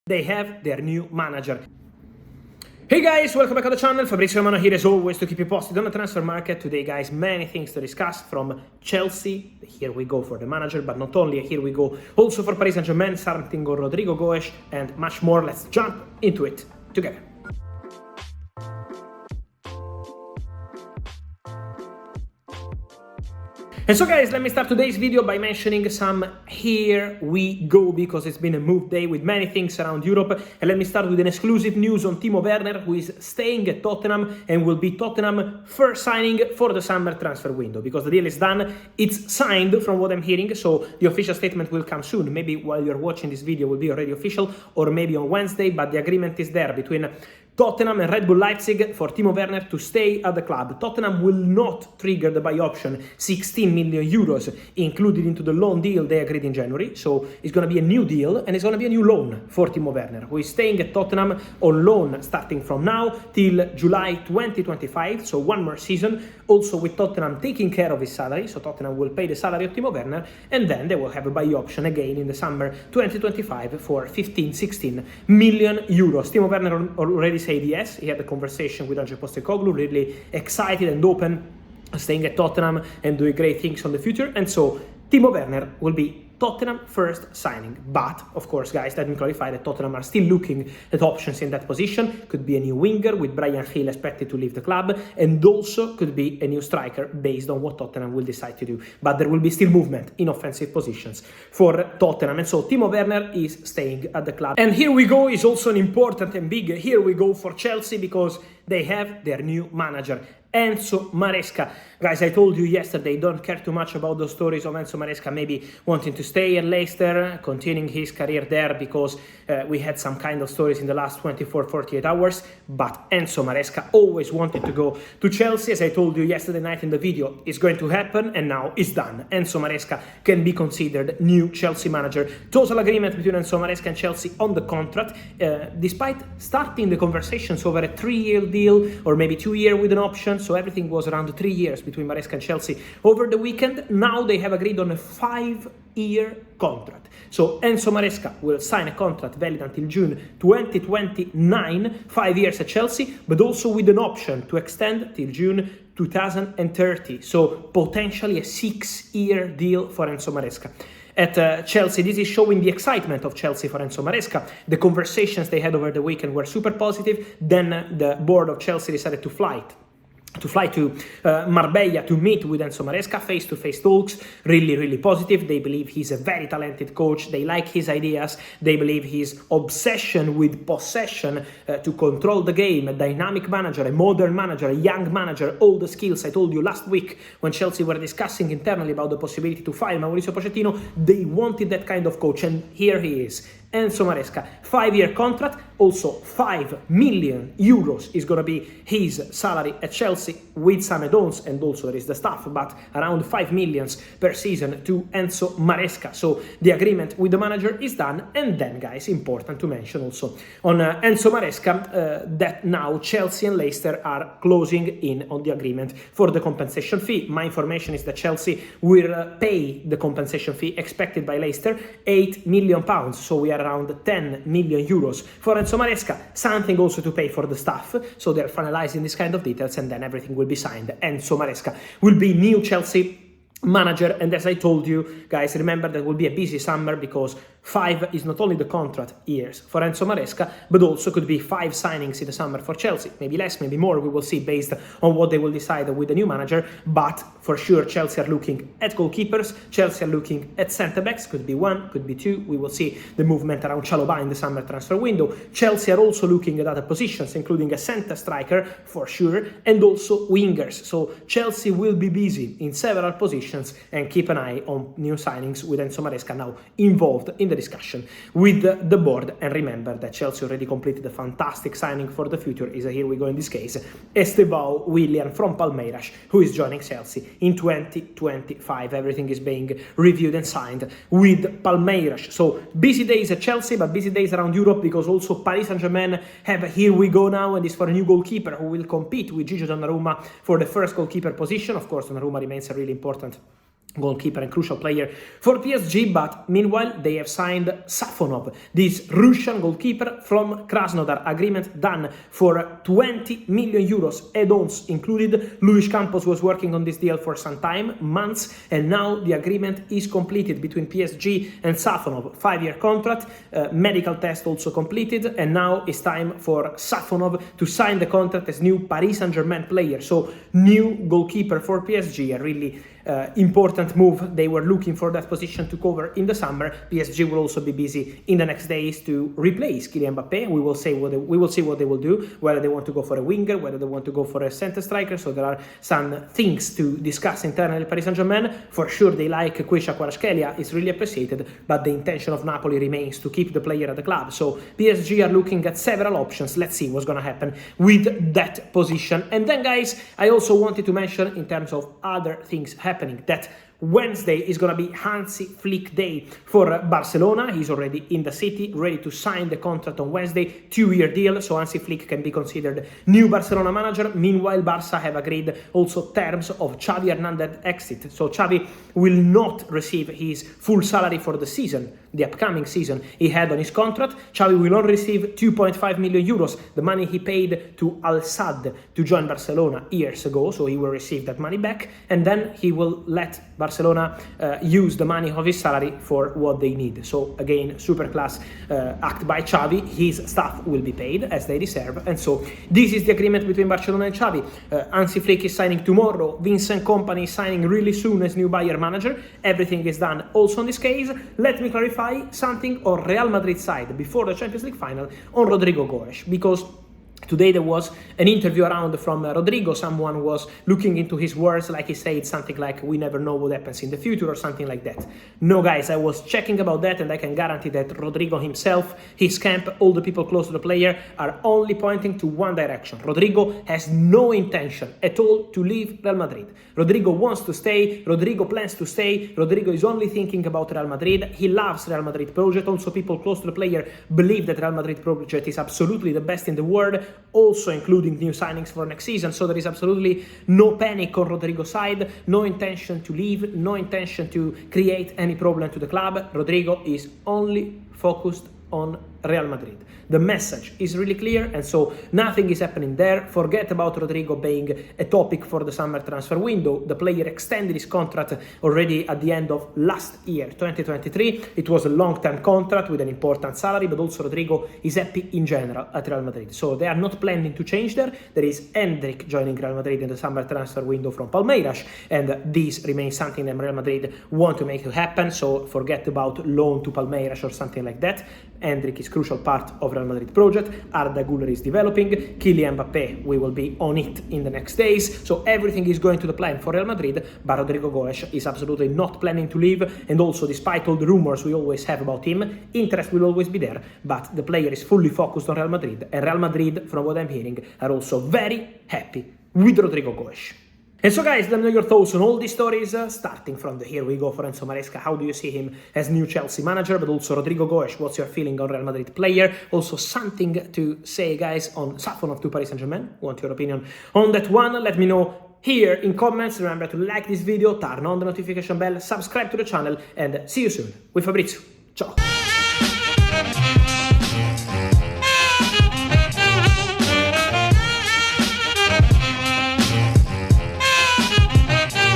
they have their new manager. Hey guys, welcome back to the channel. Fabrizio Romano here as always to keep you posted on the transfer market. Today guys, many things to discuss from Chelsea. Here we go for the manager, but not only, here we go also for Paris Saint-Germain, starting on Rodrigo, Goes, and much more. Let's jump into it together. And so guys, let me start today's video by mentioning some here we go, because it's been a move day with many things around Europe. And let me start with an exclusive news on Timo Werner, who is staying at Tottenham and will be Tottenham first signing for the summer transfer window, because the deal is done. It's signed from what I'm hearing, so the official statement will come soon. Maybe while you're watching this video will be already official, or maybe on Wednesday, but the agreement is there between Tottenham and Red Bull Leipzig for Timo Werner to stay at the club. Tottenham will not trigger the buy option, 16 million euros included into the loan deal they agreed in January. So it's going to be a new deal, and it's going to be a new loan for Timo Werner, who is staying at Tottenham on loan starting from now till July 2025, so one more season, also with Tottenham taking care of his salary. So Tottenham will pay the salary of Timo Werner, and then they will have a buy option again in the summer 2025 for 15-16 million euros. Timo Werner already said yes. He had a conversation with Ange Postecoglou, really excited and open, staying at Tottenham and doing great things on the future. And so Timo Werner will be Tottenham first signing. But of course guys, let me clarify that Tottenham are still looking at options in that position. Could be a new winger with Brian Hill expected to leave the club, and also could be a new striker based on what Tottenham will decide to do. But there will be still movement in offensive positions for Tottenham, and so Timo Werner is staying at the club. And here we go is also an important and big here we go for Chelsea, because they have their new manager, Enzo Maresca. Guys, I told you yesterday, don't care too much about those stories of Enzo Maresca maybe wanting to stay at Leicester, continuing his career there, because we had some kind of stories in the last 24-48 hours. But Enzo Maresca always wanted to go to Chelsea. As I told you yesterday night in the video, it's going to happen, and now it's done. Enzo Maresca can be considered new Chelsea manager. Total agreement between Enzo Maresca and Chelsea on the contract, despite starting the conversations over a 3-year deal, or maybe 2-year with an option. So everything was around 3 years between Maresca and Chelsea over the weekend. Now they have agreed on a 5-year contract. So Enzo Maresca will sign a contract valid until June 2029, 5 years at Chelsea, but also with an option to extend till June 2030. So potentially a 6-year deal for Enzo Maresca at Chelsea. This is showing the excitement of Chelsea for Enzo Maresca. The conversations they had over the weekend were super positive. Then the board of Chelsea decided to fly to Marbella to meet with Enzo Maresca. Face-to-face talks, really positive. They believe he's a very talented coach. They like his ideas. They believe his obsession with possession to control the game, a dynamic manager, a modern manager, a young manager, all the skills I told you last week when Chelsea were discussing internally about the possibility to fire Mauricio Pochettino. They wanted that kind of coach, and here he is. Enzo Maresca, 5-year contract, also 5 million euros is going to be his salary at Chelsea with some add-ons, and also there is the staff, but around 5 millions per season to Enzo Maresca. So the agreement with the manager is done. And then guys, important to mention also on Enzo Maresca that now Chelsea and Leicester are closing in on the agreement for the compensation fee. My information is that Chelsea will pay the compensation fee expected by Leicester, £8 million. So we are around 10 million euros for Enzo Maresca, something also to pay for the staff. So they're finalizing this kind of details, and then everything will be signed. Enzo Maresca will be new Chelsea manager. And as I told you guys, remember that will be a busy summer, because 5 is not only the contract years for Enzo Maresca, but also could be 5 signings in the summer for Chelsea. Maybe less, maybe more, we will see based on what they will decide with the new manager. But for sure Chelsea are looking at goalkeepers, Chelsea are looking at centre-backs, could be 1, could be 2, we will see the movement around Chalobah in the summer transfer window. Chelsea are also looking at other positions, including a centre striker for sure, and also wingers. So Chelsea will be busy in several positions, and keep an eye on new signings with Enzo Maresca now involved in the discussion with the board. And remember that Chelsea already completed a fantastic signing for the future, is a here we go in this case, Estevão Willian from Palmeiras, who is joining Chelsea in 2025. Everything is being reviewed and signed with Palmeiras. So busy days at Chelsea, but busy days around Europe, because also Paris Saint-Germain have a here we go now, and is for a new goalkeeper who will compete with Gigi Donnarumma for the first goalkeeper position. Of course, Donnarumma remains a really important goalkeeper and crucial player for PSG, but meanwhile they have signed Safonov, this Russian goalkeeper from Krasnodar, agreement done for 20 million euros, add-ons included. Luis Campos was working on this deal for some time, months, and now the agreement is completed between PSG and Safonov. 5-year contract, medical test also completed, and now it's time for Safonov to sign the contract as new Paris Saint-Germain player. So new goalkeeper for PSG, a really important move. They were looking for that position to cover in the summer. PSG will also be busy in the next days to replace Kylian Mbappé. We will see what they will do, whether they want to go for a winger, whether they want to go for a center striker. So there are some things to discuss internally at Paris Saint-Germain. For sure, they like Quisha Kvaratskhelia, is really appreciated, but the intention of Napoli remains to keep the player at the club. So PSG are looking at several options. Let's see what's going to happen with that position. And then, guys, I also wanted to mention, in terms of other things happening, that Wednesday is going to be Hansi Flick day for Barcelona. He's already in the city, ready to sign the contract on Wednesday, 2-year deal, so Hansi Flick can be considered new Barcelona manager. Meanwhile, Barca have agreed also terms of Xavi Hernandez exit. So Xavi will not receive his full salary for the season, the upcoming season he had on his contract. Xavi will only receive 2.5 million euros, the money he paid to Al Sadd to join Barcelona years ago, so he will receive that money back, and then he will let Barcelona use the money of his salary for what they need. So again, super class act by Xavi. His staff will be paid as they deserve, and so this is the agreement between Barcelona and Xavi. Hansi Flick is signing tomorrow. Vincent Kompany is signing really soon as new Bayern manager. Everything is done also in this case. Let me clarify something on Real Madrid side before the Champions League final on Rodrigo Goes, because today there was an interview around from Rodrigo. Someone was looking into his words, like he said something like, we never know what happens in the future, or something like that. No, guys, I was checking about that, and I can guarantee that Rodrigo himself, his camp, all the people close to the player are only pointing to one direction. Rodrigo has no intention at all to leave Real Madrid. Rodrigo wants to stay. Rodrigo plans to stay. Rodrigo is only thinking about Real Madrid. He loves Real Madrid project. Also, people close to the player believe that Real Madrid project is absolutely the best in the world, also including new signings for next season. So there is absolutely no panic on Rodrigo's side, no intention to leave, no intention to create any problem to the club. Rodrigo is only focused on Real Madrid. The message is really clear, and so nothing is happening there. Forget about Rodrigo being a topic for the summer transfer window. The player extended his contract already at the end of last year, 2023. It was a long-term contract with an important salary, but also Rodrigo is happy in general at Real Madrid. So they are not planning to change there. There is Endrick joining Real Madrid in the summer transfer window from Palmeiras, and this remains something that Real Madrid want to make happen. So forget about loan to Palmeiras or something like that. Endrick is crucial part of Real Madrid project. Arda Güler is developing. Kylian Mbappé, we will be on it in the next days. So everything is going to the plan for Real Madrid, but Rodrigo Goes is absolutely not planning to leave. And also, despite all the rumors we always have about him, interest will always be there, but the player is fully focused on Real Madrid, and Real Madrid, from what I'm hearing, are also very happy with Rodrigo Goes. And so, guys, let me know your thoughts on all these stories, starting from the here we go for Enzo Maresca. How do you see him as new Chelsea manager? But also Rodrigo Goes, what's your feeling on Real Madrid player? Also something to say, guys, on Safonov to Paris Saint-Germain. Want your opinion on that one? Let me know here in comments. Remember to like this video, turn on the notification bell, subscribe to the channel, and see you soon with Fabrizio. Ciao!